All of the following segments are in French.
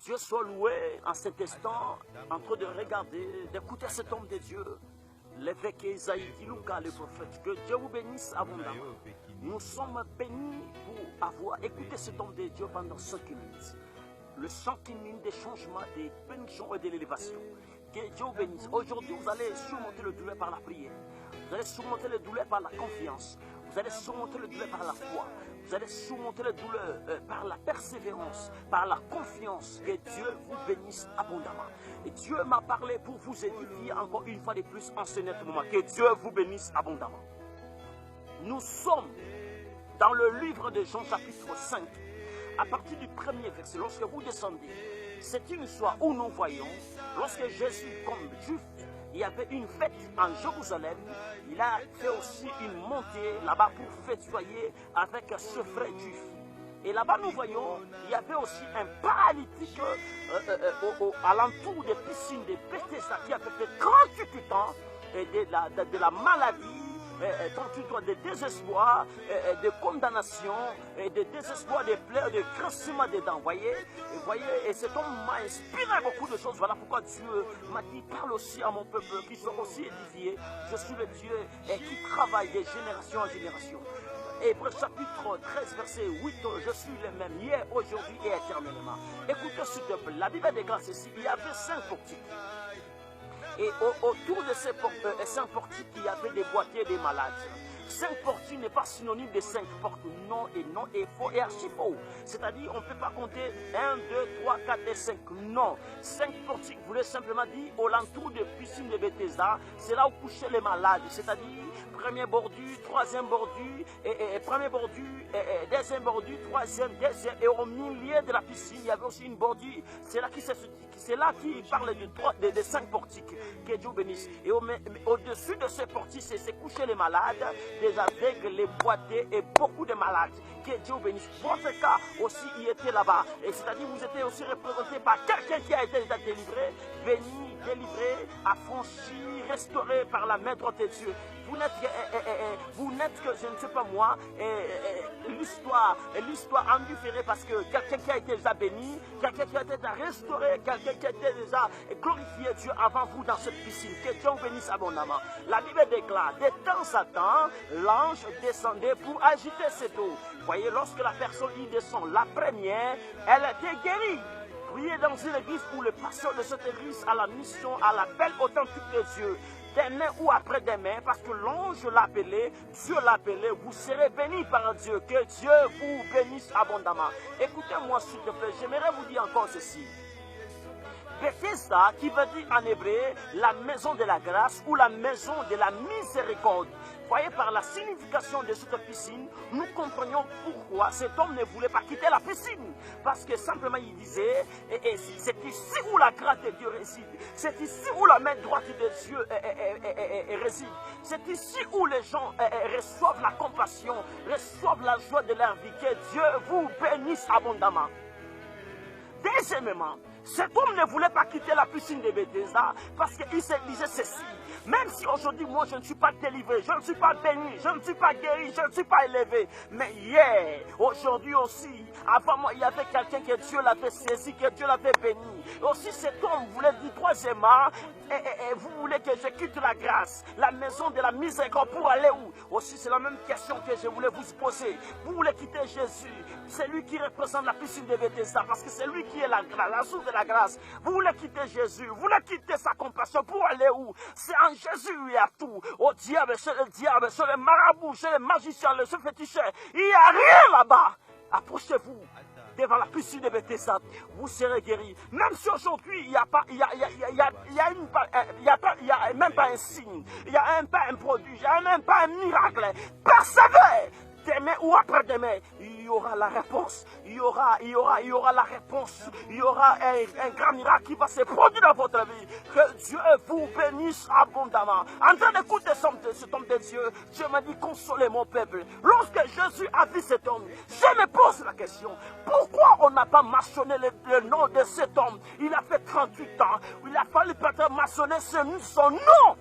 Dieu soit loué en cet instant, en train de regarder, d'écouter cet homme de Dieu. L'évêque Isaïe Dilouka, le prophète, que Dieu vous bénisse abondamment. Nous sommes bénis pour avoir écouté cet homme de Dieu pendant 5 minutes. Le 5 minutes des changements, des bénédictions et de l'élévation. Que Dieu vous bénisse. Aujourd'hui, vous allez surmonter le douleur par la prière. Vous allez surmonter le douleur par la confiance. Vous allez surmonter le douleur par la foi. Vous allez surmonter le douleur par la persévérance, par la confiance. Que Dieu vous bénisse abondamment. Et Dieu m'a parlé pour vous édifier encore une fois de plus en ce net moment. Que Dieu vous bénisse abondamment. Nous sommes dans le livre de Jean chapitre 5. À partir du premier verset, lorsque vous descendez, c'est une histoire où nous voyons, lorsque Jésus, comme juif, il y avait une fête en Jérusalem, il a fait aussi une montée là-bas pour fêtoyer avec ce frère juif. Et là-bas, nous voyons, il y avait aussi un paralytique à l'entour des piscines de Bethesda qui avait fait 38 ans de la maladie, 38 ans de désespoir, de condamnation, de désespoir, de pleurs, de grincement des dents. Voyez, et cet homme m'a inspiré beaucoup de choses. Voilà pourquoi Dieu m'a dit, parle aussi à mon peuple, qui soit aussi édifié. Je suis le Dieu qui travaille de génération en génération. Hébreux chapitre 13, verset 8, je suis le même hier, aujourd'hui et éternellement. Écoutez s'il te plaît, la Bible déclare ici, il y avait 5 portiques. Et autour de ces 5 portiques, il y avait des boîtiers des malades. 5 portiques n'est pas synonyme de 5 portes. Non et faux et archi faux. C'est-à-dire, on ne peut pas compter 1, 2, 3, 4 et 5. Non. 5 portiques voulait simplement dire, au l'entour de piscine de Bethesda, c'est là où couchaient les malades. C'est-à-dire, premier bordure, troisième bordure, premier bordure, deuxième bordure, troisième, et au milieu de la piscine, il y avait aussi une bordure. C'est là qu'il parle de 5 portiques. Que Dieu bénisse. Et au-dessus de ces portiques, c'est coucher les malades, des aveugles, les boités et beaucoup de malades. Que Dieu bénisse. Votre cas aussi y était là-bas. Et c'est-à-dire vous étiez aussi représenté par quelqu'un qui a été déjà délivré, béni, délivré, affranchi, restauré par la main droite de Dieu. Vous n'êtes que, je ne sais pas moi, l'histoire indifférée parce que quelqu'un qui a été déjà béni, quelqu'un qui a été déjà restauré, quelqu'un qui a été déjà glorifié Dieu avant vous dans cette piscine. Que Dieu vous bénisse abondamment. La Bible déclare, de temps à temps, l'ange descendait pour agiter cette eau. Voyez, lorsque la personne y descend, la première, elle était guérie. Priez dans une église où le pasteur de cette église a la mission, a l'appel authentique de Dieu. Demain ou après-demain, parce que l'ange l'a appelé, Dieu l'a appelé, vous serez bénis par Dieu. Que Dieu vous bénisse abondamment. Écoutez-moi s'il te plaît, j'aimerais vous dire encore ceci. Bethesda, qui veut dire en hébreu la maison de la grâce ou la maison de la miséricorde. Voyez, par la signification de cette piscine, nous comprenions pourquoi cet homme ne voulait pas quitter la piscine. Parce que simplement il disait, c'est ici où la grâce de Dieu réside. C'est ici où la main droite de Dieu réside. C'est ici où les gens reçoivent la compassion, reçoivent la joie de leur vie. Que Dieu vous bénisse abondamment. Deuxièmement, cet homme ne voulait pas quitter la piscine de Bethesda parce qu'il se disait ceci. Même si aujourd'hui, moi, je ne suis pas délivré, je ne suis pas béni, je ne suis pas guéri, je ne suis pas élevé. Mais hier, aujourd'hui aussi, avant moi, il y avait quelqu'un que Dieu l'avait saisi, que Dieu l'avait béni. Et aussi, cet homme voulait dire troisièmement, vous voulez que je quitte la grâce, la maison de la miséricorde pour aller où? Aussi, c'est la même question que je voulais vous poser. Vous voulez quitter Jésus, c'est lui qui représente la piscine de Bethesda, parce que c'est lui qui est la grâce, la source de la grâce. Vous voulez quitter Jésus, vous voulez quitter sa compassion pour aller où? C'est en Jésus il y a tout. Au diable, chez le diable, chez les marabouts, chez les magiciens, les féticheurs, il n'y a rien là-bas. Approchez-vous devant la piscine de Bethesda, vous serez guéris. Même si aujourd'hui, il n'y a même pas un signe, il n'y a même pas un produit, il n'y a même pas un miracle. Persévère. Demain ou après-demain, il y aura la réponse. Il y aura la réponse. Il y aura un grand miracle qui va se produire dans votre vie. Que Dieu vous bénisse abondamment. En train d'écouter cet homme de Dieu, Dieu m'a dit, consolez mon peuple. Lorsque Jésus a vu cet homme, je me pose la question, pourquoi on n'a pas mentionné le nom de cet homme? Il a fait 38 ans. Il a fallu peut-être mentionner son nom.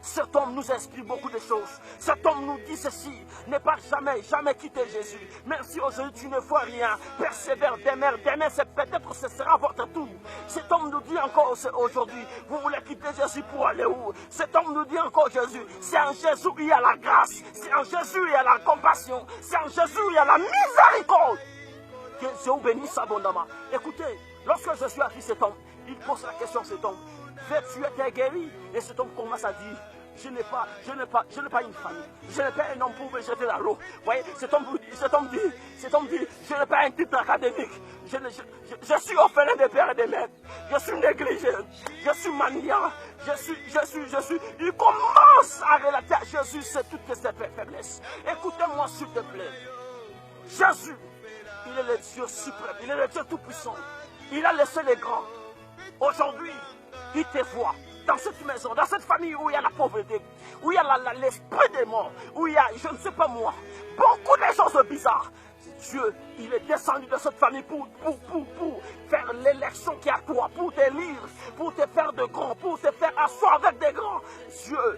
Cet homme nous inspire beaucoup de choses. Cet homme nous dit ceci, n'est pas jamais quitter Jésus. Même si aujourd'hui tu ne vois rien, persévère, demain c'est peut-être ce sera votre tour. Cet homme nous dit encore aujourd'hui, vous voulez quitter Jésus pour aller où? Cet homme nous dit encore Jésus, c'est en Jésus il y a la grâce, c'est en Jésus il y a la compassion, c'est en Jésus il y a la miséricorde. Que Dieu vous bénisse abondamment. Écoutez, lorsque Jésus a vu cet homme, il pose la question à cet homme, tu étais guéri? Et cet homme commence à dire, je n'ai pas une famille, je n'ai pas un homme pour me jeter dans l'eau. Vous voyez, cet homme dit, je n'ai pas un titre académique, je suis orphelin de père et de mère, je suis négligé, je suis maniant, il commence à relater à Jésus toutes ses faiblesses. Écoutez-moi s'il te plaît, Jésus, il est le Dieu suprême, il est le Dieu tout-puissant, il a laissé les grands. Aujourd'hui, il te voit dans cette maison, dans cette famille où il y a la pauvreté, où il y a l'esprit des morts, où il y a, je ne sais pas moi, beaucoup de choses bizarres. Dieu, il est descendu de cette famille pour faire l'élection qui est à toi, pour t'élire, pour te faire de grands, pour te faire asseoir avec des grands. Dieu,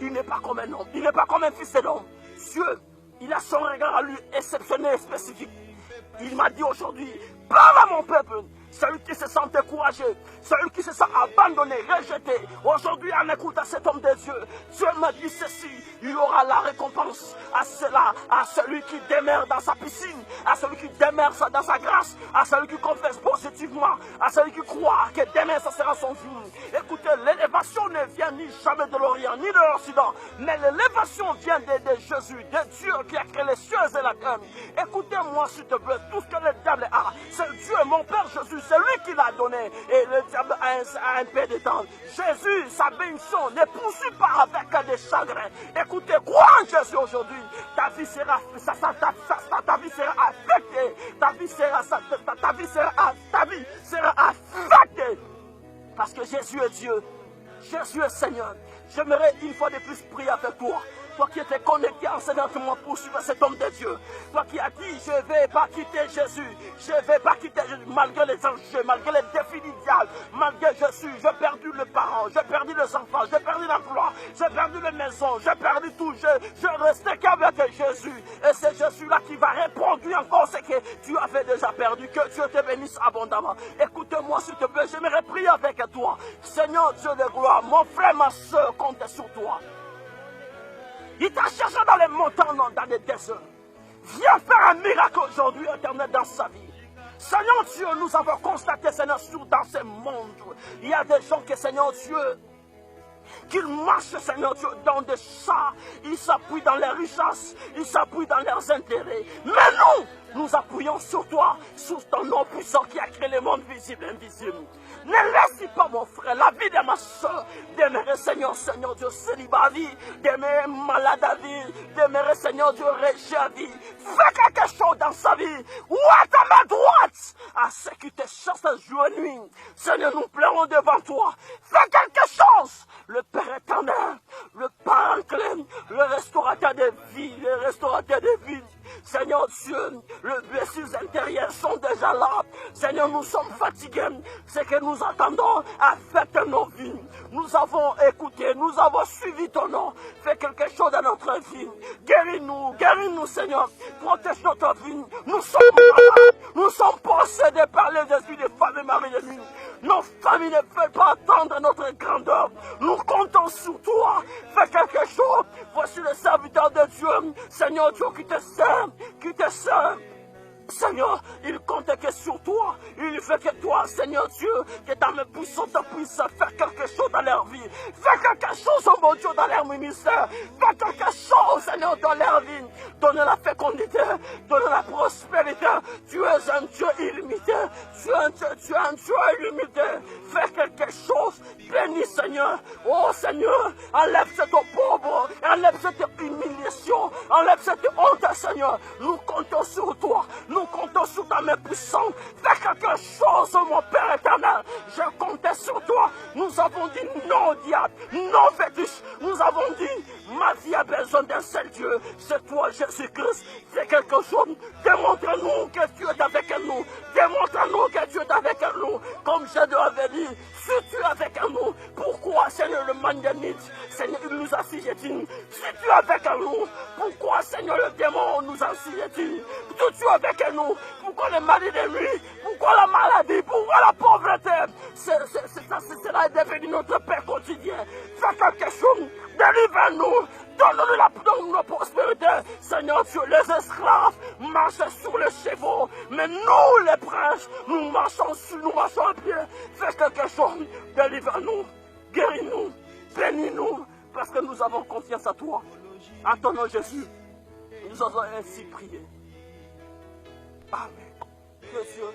il n'est pas comme un homme, il n'est pas comme un fils d'homme. Dieu, il a son regard à lui exceptionnel et spécifique. Il m'a dit aujourd'hui, parle à mon peuple. Celui qui se sent découragé, celui qui se sent abandonné, rejeté. Aujourd'hui, en écoutant cet homme de Dieu, Dieu m'a dit ceci, il y aura la récompense à cela, à celui qui demeure dans sa piscine, à celui qui demeure dans sa grâce, à celui qui confesse positivement, à celui qui croit que demain ça sera son jour. Écoutez, l'élévation ne vient ni jamais de l'Orient, ni de l'Occident, mais l'élévation vient de Jésus, de Dieu qui a créé les cieux et la terre. Écoutez-moi s'il te plaît, tout ce que le diable a, c'est Dieu, mon Père Jésus, c'est lui qui l'a donné. Et le diable a un peu de temps. Jésus, sa bénédiction, ne poursuit pas avec des chagrins. Écoutez, crois en Jésus aujourd'hui. Ta vie sera affectée. Ta vie sera affectée. Parce que Jésus est Dieu. Jésus est Seigneur. J'aimerais une fois de plus prier avec toi. Toi qui étais connecté enseignantement pour suivre cet homme de Dieu. Toi qui as dit, je ne vais pas quitter Jésus. Je ne vais pas quitter Jésus malgré les enjeux, malgré les défis initiaux. Malgré Jésus, j'ai perdu les parents, j'ai perdu les enfants, j'ai perdu l'emploi, j'ai perdu les maisons, j'ai perdu tout. Je restais qu'avec Jésus. Et c'est Jésus-là qui va répondre encore ce que tu avais déjà perdu. Que Dieu te bénisse abondamment. Écoute-moi s'il te plaît, j'aimerais prier avec toi. Seigneur Dieu de gloire, mon frère, ma soeur compte sur toi. Il t'a cherché dans les montagnes, dans les déserts. Viens faire un miracle aujourd'hui, éternel, dans sa vie. Seigneur Dieu, nous avons constaté, Seigneur, dans ce monde, il y a des gens que, Seigneur Dieu, qu'ils marchent, Seigneur Dieu, dans des chats, ils s'appuient dans leurs richesses, ils s'appuient dans leurs intérêts. Mais nous appuyons sur toi, sur ton nom puissant qui a créé le monde visible et invisible. Ne laisse pas, mon frère, la vie de ma soeur, demeurer, Seigneur Dieu, célibat à vie, demeurer malade à vie, demeurer, Seigneur Dieu, rejet à vie. Fais quelque chose dans sa vie. Où est ta main droite à ceux qui te cherchent jour et nuit? Seigneur, nous pleurons devant toi. Fais quelque chose. Le Père éternel, le Paraclet, le restaurateur des vies, le restaurateur des vies. Seigneur Dieu, les blessures intérieures sont déjà là. Seigneur, nous sommes fatigués. C'est que nous attendons affecte nos vies. Nous avons écouté, nous avons suivi ton nom. Fais quelque chose dans notre vie. Guéris-nous, Seigneur. Protège notre vie. Nous sommes possédés par les esprits des femmes et maris de nuit. Nos familles ne peuvent pas attendre notre grandeur. Nous comptons sur toi. Fais quelque chose. Voici le serviteur de Dieu. Seigneur Dieu qui te sert. Seigneur, il compte que sur toi. Il fait que toi, Seigneur Dieu, que ta main puissante puisse faire quelque chose dans leur vie. Fais quelque chose, oh mon Dieu, dans leur ministère. Fais quelque chose, Seigneur, dans leur vie. Donne la fécondité, donne la prospérité. Tu es un Dieu illimité. Tu es un Dieu illimité. Fais quelque chose. Bénis, Seigneur. Oh, Seigneur, enlève cette pauvre, enlève cette humiliation, enlève cette honte, Seigneur. Nous comptons sur toi. Nous comptons sur ta main puissante. Fais quelque chose, mon Père éternel. Je comptais sur toi. Nous avons dit non au diable, non fétiche. Nous avons dit Ma vie a besoin d'un seul Dieu. C'est toi, Jésus-Christ. Fais quelque chose. Démontre-nous que tu es avec nous. Démontre-nous que tu es avec nous. Comme je l'avais dit, si tu es avec nous, pourquoi, Seigneur, le magnanite, Seigneur, il nous assied-il? Si tu es avec nous, pourquoi, Seigneur, le démon nous assied-il? Si tu es avec nous, pourquoi le mari de nuit? Pourquoi la maladie? Pourquoi la pauvreté? Cela est devenu notre paix quotidien. Fais quelque chose. Délivre-nous. Donne-nous la prospérité. Seigneur Dieu, les esclaves marchent sur les chevaux. Mais nous, les princes, nous marchons à pied. Fais quelque chose. Délivre-nous. Guéris-nous. Bénis-nous. Parce que nous avons confiance à toi. À ton nom, Jésus. Nous avons ainsi prié. Amen. Que Dieu